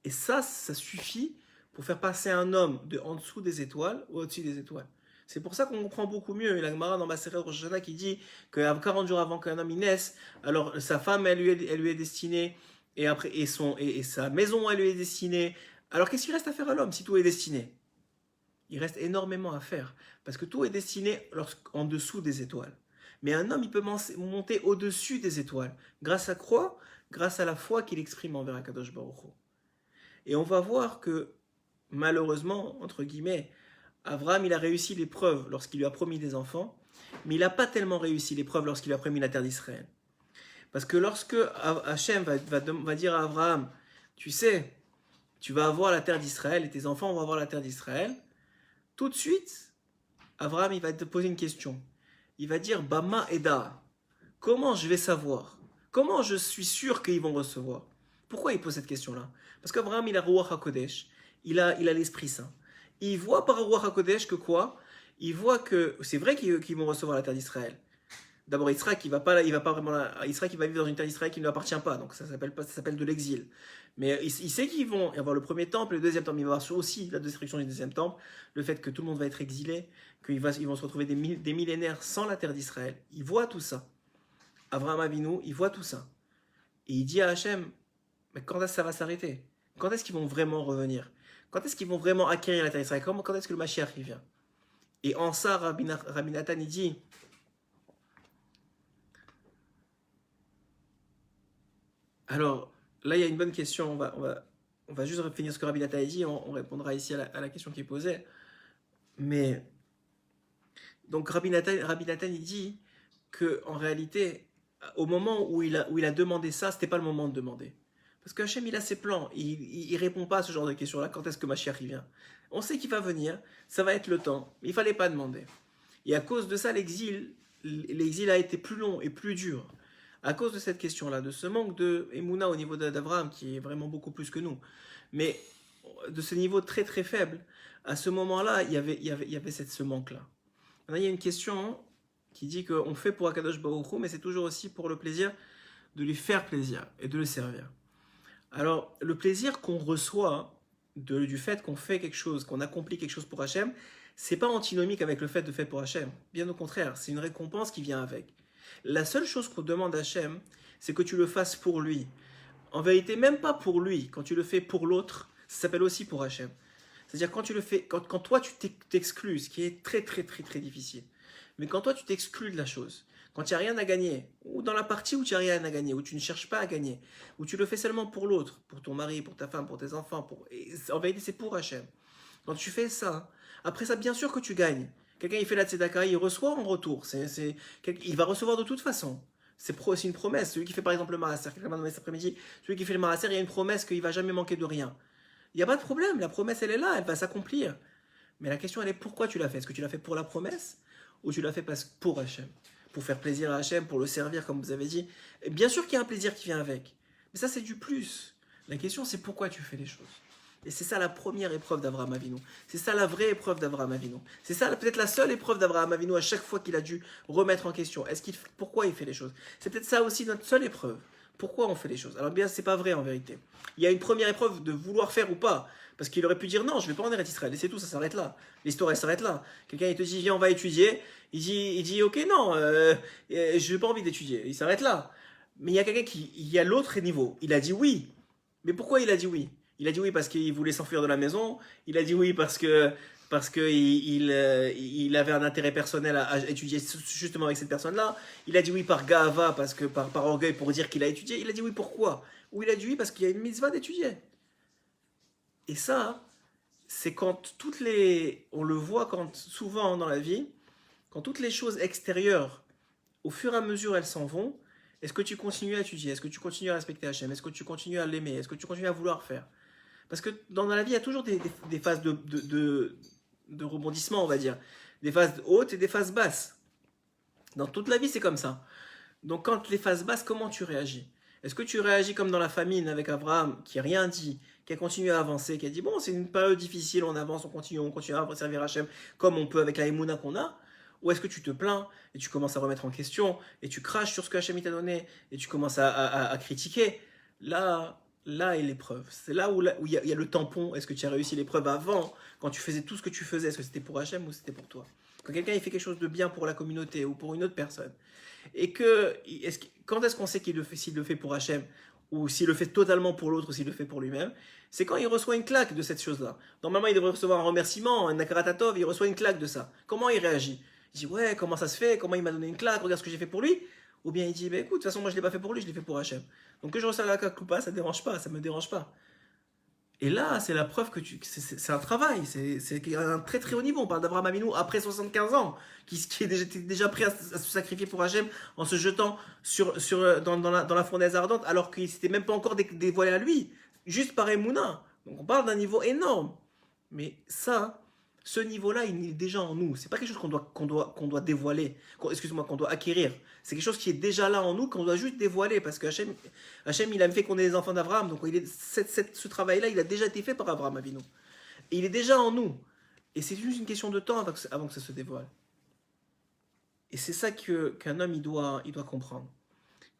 Et ça suffit pour faire passer un homme de en dessous des étoiles ou au-dessus des étoiles. C'est pour ça qu'on comprend beaucoup mieux. Il y a la Gemara dans Maseret Rosh Hashanah qui dit que 40 jours avant qu'un homme naisse, alors sa femme, elle lui est destinée, et après, et sa maison, elle lui est destinée. Alors qu'est-ce qu'il reste à faire à l'homme si tout est destiné? Il reste énormément à faire. Parce que tout est destiné en dessous des étoiles. Mais un homme, il peut monter au-dessus des étoiles. Grâce à quoi? Grâce à la foi qu'il exprime envers Akadosh Baruch Hu. Et on va voir que, malheureusement, entre guillemets, Abraham, il a réussi l'épreuve lorsqu'il lui a promis des enfants, mais il n'a pas tellement réussi l'épreuve lorsqu'il lui a promis la terre d'Israël. Parce que lorsque Hachem va dire à Abraham, tu sais, tu vas avoir la terre d'Israël et tes enfants vont avoir la terre d'Israël, tout de suite, Abraham, il va te poser une question. Il va dire, Bama Eda, comment je vais savoir? Comment je suis sûr qu'ils vont recevoir? Pourquoi il pose cette question-là? Parce qu'Abraham, il a Ruach HaKodesh, il a l'Esprit Saint. Il voit par Ruach HaKodesh que quoi? Il voit que c'est vrai qu'ils vont recevoir la terre d'Israël. D'abord, Israël il va pas vraiment Israël qui va vivre dans une terre d'Israël qui ne lui appartient pas, donc ça s'appelle de l'exil. Mais il sait qu'ils vont avoir le premier temple, le deuxième temple, il va avoir aussi la destruction du deuxième temple, le fait que tout le monde va être exilé, qu'ils vont se retrouver des millénaires sans la terre d'Israël. Il voit tout ça. Abraham Avinu, il voit tout ça. Et il dit à Hachem, mais quand est-ce que ça va s'arrêter? Quand est-ce qu'ils vont vraiment revenir? Quand est-ce qu'ils vont vraiment acquérir la terre d'Israël? Quand est-ce que le Mashiach y vient? Et en ça, Rabbi Nathan, il dit, alors, là, il y a une bonne question. On va juste finir ce que Rabbi Nathan a dit. On répondra ici à la question qui est posée. Mais, donc, Rabbi Nathan, il dit qu'en réalité, au moment où il a demandé ça, c'était pas le moment de demander. Parce que Hachem, il a ses plans. Il répond pas à ce genre de questions-là. Quand est-ce que Mashiach vient? On sait qu'il va venir. Ça va être le temps. Mais il fallait pas demander. Et à cause de ça, l'exil a été plus long et plus dur. À cause de cette question-là, de ce manque de Emouna au niveau d'Abraham, qui est vraiment beaucoup plus que nous, mais de ce niveau très très faible, à ce moment-là, il y avait ce manque-là. Maintenant, il y a une question qui dit qu'on fait pour Akadosh Baruch Hu, mais c'est toujours aussi pour le plaisir de lui faire plaisir et de le servir. Alors, le plaisir qu'on reçoit du fait qu'on fait quelque chose, qu'on accomplit quelque chose pour Hachem, c'est pas antinomique avec le fait de faire pour Hachem. Bien au contraire, c'est une récompense qui vient avec. La seule chose qu'on demande à Hachem, c'est que tu le fasses pour lui. En vérité, même pas pour lui. Quand tu le fais pour l'autre, ça s'appelle aussi pour Hachem. C'est-à-dire quand tu le fais, quand toi tu t'exclus, ce qui est très très très très difficile. Mais quand toi tu t'exclus de la chose, quand tu n'as rien à gagner, ou dans la partie où tu n'as rien à gagner, où tu ne cherches pas à gagner, où tu le fais seulement pour l'autre, pour ton mari, pour ta femme, pour tes enfants, en vérité c'est pour Hachem. Quand tu fais ça, après ça bien sûr que tu gagnes. Quelqu'un il fait la tzedaka, il reçoit en retour. Il va recevoir de toute façon. C'est une promesse. Celui qui fait par exemple le maaser, quelqu'un m'a demandé cet après-midi, celui qui fait le maaser, il y a une promesse qu'il ne va jamais manquer de rien. Il n'y a pas de problème, la promesse elle est là, elle va s'accomplir. Mais la question elle est pourquoi tu l'as fait? Est-ce que tu l'as fait pour la promesse ou tu l'as fait pour Hachem? Pour faire plaisir à Hachem, pour le servir comme vous avez dit. Et bien sûr qu'il y a un plaisir qui vient avec. Mais ça c'est du plus. La question c'est pourquoi tu fais les choses. Et c'est ça la première épreuve d'Abraham Avinu. C'est ça la vraie épreuve d'Abraham Avinu. C'est ça peut-être la seule épreuve d'Abraham Avinu à chaque fois qu'il a dû remettre en question. Pourquoi il fait les choses? C'est peut-être ça aussi notre seule épreuve. Pourquoi on fait les choses? Alors bien, c'est pas vrai en vérité. Il y a une première épreuve de vouloir faire ou pas. Parce qu'il aurait pu dire non, je vais pas en Eretz Israël. Et c'est tout, ça s'arrête là. L'histoire elle s'arrête là. Quelqu'un il te dit viens on va étudier. Il dit ok non, je n'ai pas envie d'étudier. Il s'arrête là. Mais il y a quelqu'un il y a l'autre niveau. Il a dit oui. Mais pourquoi il a dit oui? Il a dit oui parce qu'il voulait s'enfuir de la maison. Il a dit oui parce que il avait un intérêt personnel à étudier justement avec cette personne-là. Il a dit oui par gava, parce que par orgueil pour dire qu'il a étudié. Il a dit oui pourquoi? Ou il a dit oui parce qu'il y a une mitzvah d'étudier. Et ça, c'est quand on le voit souvent dans la vie, quand toutes les choses extérieures, au fur et à mesure elles s'en vont, est-ce que tu continues à étudier? Est-ce que tu continues à respecter Hachem? Est-ce que tu continues à l'aimer? Est-ce que tu continues à vouloir faire? Parce que dans la vie, il y a toujours des phases de rebondissement, on va dire. Des phases hautes et des phases basses. Dans toute la vie, c'est comme ça. Donc quand les phases basses, comment tu réagis? Est-ce que tu réagis comme dans la famine avec Abraham, qui n'a rien dit, qui a continué à avancer, qui a dit bon, c'est une période difficile, on avance, on continue à servir Hachem comme on peut avec la Emouna qu'on a? Ou est-ce que tu te plains et tu commences à remettre en question et tu craches sur ce que Hachem t'a donné et tu commences à critiquer? Là est l'épreuve. C'est là où il y a le tampon. Est-ce que tu as réussi l'épreuve avant, quand tu faisais tout ce que tu faisais? Est-ce que c'était pour Hachem ou c'était pour toi? Quand quelqu'un il fait quelque chose de bien pour la communauté ou pour une autre personne, et quand est-ce qu'on sait qu'il le fait, s'il le fait pour Hachem, ou s'il le fait totalement pour l'autre, ou s'il le fait pour lui-même? C'est quand il reçoit une claque de cette chose-là. Normalement, il devrait recevoir un remerciement, un nakaratatov, il reçoit une claque de ça. Comment il réagit? Il dit, ouais, comment ça se fait? Comment il m'a donné une claque? Regarde ce que j'ai fait pour lui. Ou bien il dit, bah, écoute, de toute façon, moi je ne l'ai pas fait pour lui, je l'ai fait pour Hachem. Donc que je reçois la claque ou pas, ça ne dérange pas, ça me dérange pas. Et là, c'est la preuve que c'est un travail, c'est un très très haut niveau. On parle d'Abraham Avinu après 75 ans, qui est déjà prêt à se sacrifier pour Hachem en se jetant dans la fournaise ardente, alors qu'il ne s'était même pas encore dévoilé à lui, juste par Emouna. Donc on parle d'un niveau énorme. Mais ça, ce niveau-là, il est déjà en nous. C'est pas quelque chose qu'on doit dévoiler, excuse-moi, qu'on doit acquérir. C'est quelque chose qui est déjà là en nous, qu'on doit juste dévoiler, parce que Hachem, il a fait qu'on est les enfants d'Abraham, donc ce travail-là, il a déjà été fait par Abraham Avinu. Et il est déjà en nous. Et c'est juste une question de temps avant que ça se dévoile. Et c'est ça qu'un homme, il doit comprendre.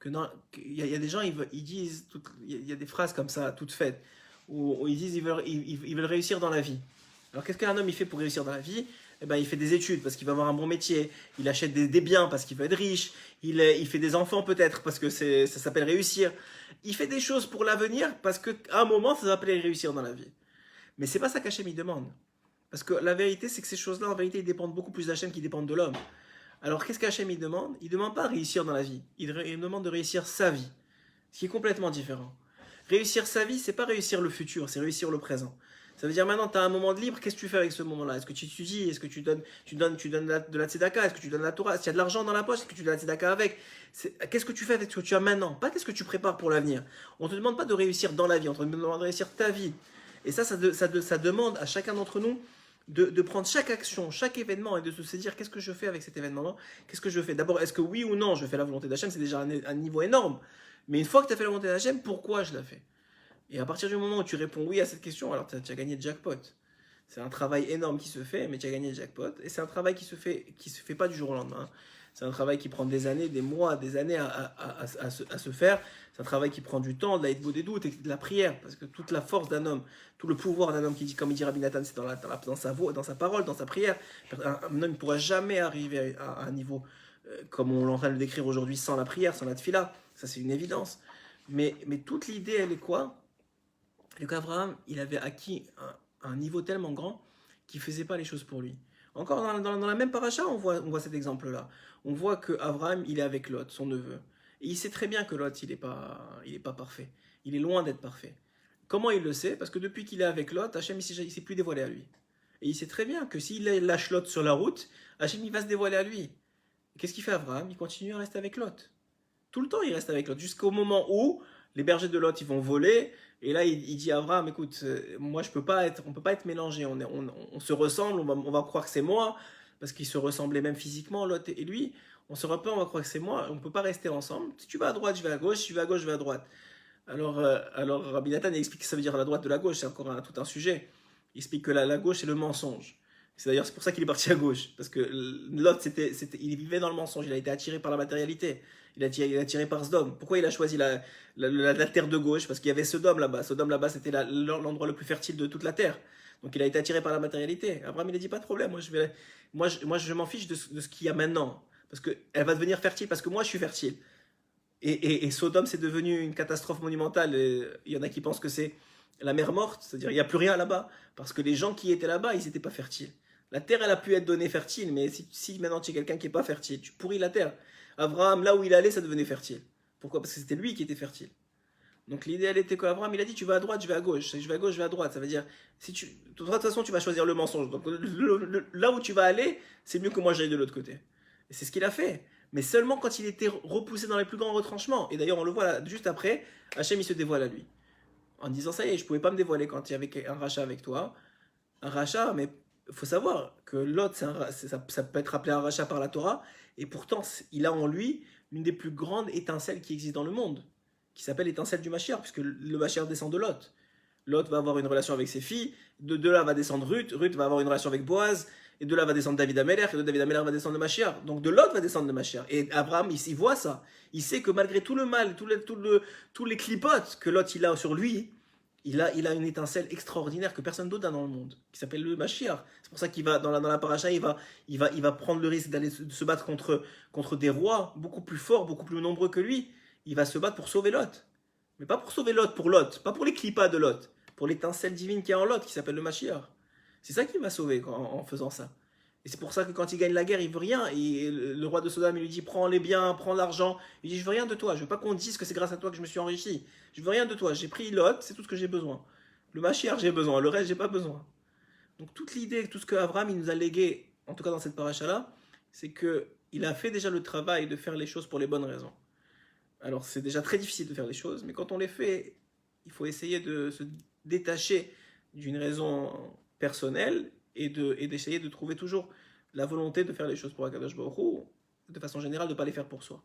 Il y a des gens, ils disent, il y a des phrases comme ça, toutes faites, où ils disent ils veulent réussir dans la vie. Alors qu'est-ce qu'un homme il fait pour réussir dans la vie? Eh ben, il fait des études parce qu'il va avoir un bon métier, il achète des biens parce qu'il veut être riche, il fait des enfants peut-être parce que ça s'appelle réussir. Il fait des choses pour l'avenir parce qu'à un moment ça s'appelle réussir dans la vie. Mais c'est pas ça qu'Hachem il demande. Parce que la vérité c'est que ces choses-là en vérité ils dépendent beaucoup plus d'Hachem qu'ils dépendent de l'homme. Alors qu'est-ce qu'Hachem il demande? Il demande pas réussir dans la vie, il demande de réussir sa vie. Ce qui est complètement différent. Réussir sa vie, c'est pas réussir le futur, c'est réussir le présent. Ça veut dire maintenant, tu as un moment de libre, qu'est-ce que tu fais avec ce moment-là? Est-ce que tu étudies? Est-ce que tu donnes de la tzedaka? Est-ce que tu donnes la Torah? S'il y a de l'argent dans la poche, est-ce que tu donnes la tzedaka avec? Qu'est-ce que tu fais avec ce que tu as maintenant? Pas qu'est-ce que tu prépares pour l'avenir. On ne te demande pas de réussir dans la vie, on te demande de réussir ta vie. Et ça demande à chacun d'entre nous de prendre chaque action, chaque événement et de se dire qu'est-ce que je fais avec cet événement-là? Qu'est-ce que je fais? D'abord, est-ce que oui ou non je fais la volonté d'Hachem? C'est déjà un niveau énorme. Mais une fois que tu as fait la volonté d'Hachem, pourquoi je la fais? Et à partir du moment où tu réponds oui à cette question, alors tu as gagné le jackpot. C'est un travail énorme qui se fait, mais tu as gagné le jackpot. Et c'est un travail qui se fait pas du jour au lendemain. C'est un travail qui prend des années, des mois, des années à se faire. C'est un travail qui prend du temps, de la hitbo des doutes et de la prière. Parce que toute la force d'un homme, tout le pouvoir d'un homme, qui dit, comme il dit Rabbi Nathan, c'est dans sa voix, dans sa parole, dans sa prière. Un homme ne pourra jamais arriver à un niveau comme on est en train de le décrire aujourd'hui sans la prière, sans la tefila. Ça, c'est une évidence. Mais toute l'idée, elle est quoi? Et qu'Abraham, il avait acquis un niveau tellement grand qu'il ne faisait pas les choses pour lui. Encore dans la même paracha, on voit cet exemple-là. On voit qu'Abraham, il est avec Lot, son neveu. Et il sait très bien que Lot, il n'est pas parfait. Il est loin d'être parfait. Comment il le sait? Parce que depuis qu'il est avec Lot, Hachem, il ne s'est plus dévoilé à lui. Et il sait très bien que s'il lâche Lot sur la route, Hachem, il va se dévoiler à lui. Qu'est-ce qu'il fait Abraham? Il continue à rester avec Lot. Tout le temps, il reste avec Lot. Jusqu'au moment où les bergers de Lot, ils vont voler. Et là, il dit à Abraham, écoute, moi, on peut pas être mélangés. On se ressemble, on va croire que c'est moi, parce qu'ils se ressemblaient même physiquement, Lot et lui. On se repère, on va croire que c'est moi. On ne peut pas rester ensemble. Si tu vas à droite, je vais à gauche. Si tu vas à gauche, je vais à droite. Alors Rabbi Nathan, il explique que ça veut dire la droite de la gauche. C'est encore tout un sujet. Il explique que la gauche, c'est le mensonge. C'est pour ça qu'il est parti à gauche. Parce que Lot, il vivait dans le mensonge. Il a été attiré par la matérialité. Il a été attiré par Sodome. Pourquoi il a choisi la terre de gauche? Parce qu'il y avait Sodome là-bas. Sodome là-bas, c'était l'endroit le plus fertile de toute la terre. Donc il a été attiré par la matérialité. Abraham, il a dit pas de problème. Moi, je m'en fiche de ce qu'il y a maintenant. Parce qu'elle va devenir fertile parce que moi, je suis fertile. Et Sodome, c'est devenu une catastrophe monumentale. Il y en a qui pensent que c'est la mer morte. C'est-à-dire, il n'y a plus rien là-bas. Parce que les gens qui étaient là-bas, ils n'étaient pas fertiles. La terre, elle a pu être donnée fertile. Mais si maintenant tu es quelqu'un qui n'est pas fertile, tu pourris la terre. Abraham, là où il allait, ça devenait fertile. Pourquoi? Parce que c'était lui qui était fertile. Donc l'idée, elle était qu'Abraham, il a dit, tu vas à droite, je vais à gauche. Je vais à gauche, je vais à droite. Ça veut dire, de toute façon, tu vas choisir le mensonge. Donc là où tu vas aller, c'est mieux que moi j'aille de l'autre côté. Et c'est ce qu'il a fait. Mais seulement quand il était repoussé dans les plus grands retranchements. Et d'ailleurs, on le voit là, juste après, Hachem, il se dévoile à lui. En disant, ça y est, je ne pouvais pas me dévoiler quand il y avait un rachat avec toi. Un rachat, mais il faut savoir que Lot, ça peut être appelé un rachat par la Torah. Et pourtant, il a en lui l'une des plus grandes étincelles qui existent dans le monde, qui s'appelle l'étincelle du Mashiach, puisque le Mashiach descend de Lot. Lot va avoir une relation avec ses filles, de là va descendre Ruth, Ruth va avoir une relation avec Boaz, Et de là va descendre David Ameller, et de David Ameller va descendre le Mashiach. Donc de Lot va descendre le Mashiach. Et Abraham, il voit ça. Il sait que malgré tout le mal, tous les clipotes que Lot il a sur lui, il a une étincelle extraordinaire que personne d'autre a dans le monde, qui s'appelle le Mashiach. C'est pour ça qu'il va, dans la paracha, il va prendre le risque d'aller se battre contre des rois beaucoup plus forts, beaucoup plus nombreux que lui. Il va se battre pour sauver Lot. Mais pas pour sauver Lot pour Lot, pas pour les clipas de Lot, pour l'étincelle divine qui est en Lot, qui s'appelle le Mashiach. C'est ça qui va sauver en faisant ça. Et c'est pour ça que quand il gagne la guerre, il veut rien. Et le roi de Sodome, il lui dit, prends les biens, prends l'argent. Il dit, je veux rien de toi, je veux pas qu'on dise que c'est grâce à toi que je me suis enrichi. Je veux rien de toi, j'ai pris Lot, c'est tout ce que j'ai besoin. Le Mashiach, j'ai besoin, le reste, j'ai pas besoin. Donc toute l'idée, tout ce que Abraham il nous a légué, en tout cas dans cette paracha-là, c'est qu'il a fait déjà le travail de faire les choses pour les bonnes raisons. Alors c'est déjà très difficile de faire les choses, mais quand on les fait, il faut essayer de se détacher d'une raison personnelle et d'essayer de trouver toujours la volonté de faire les choses pour Akadosh Baruch Hu, de façon générale, de ne pas les faire pour soi.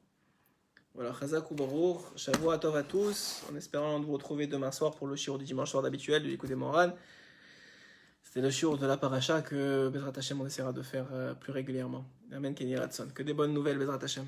Voilà, Chazak ou Baruch, Shavua Tov à tous, en espérant de vous retrouver demain soir pour le shiur du dimanche soir d'habituel, de l'écoute des Moran. C'était le shiur de la paracha que Bezrat Hashem on essaiera de faire plus régulièrement. Amen, Kenny Ratson. Que des bonnes nouvelles, Bezrat Hashem.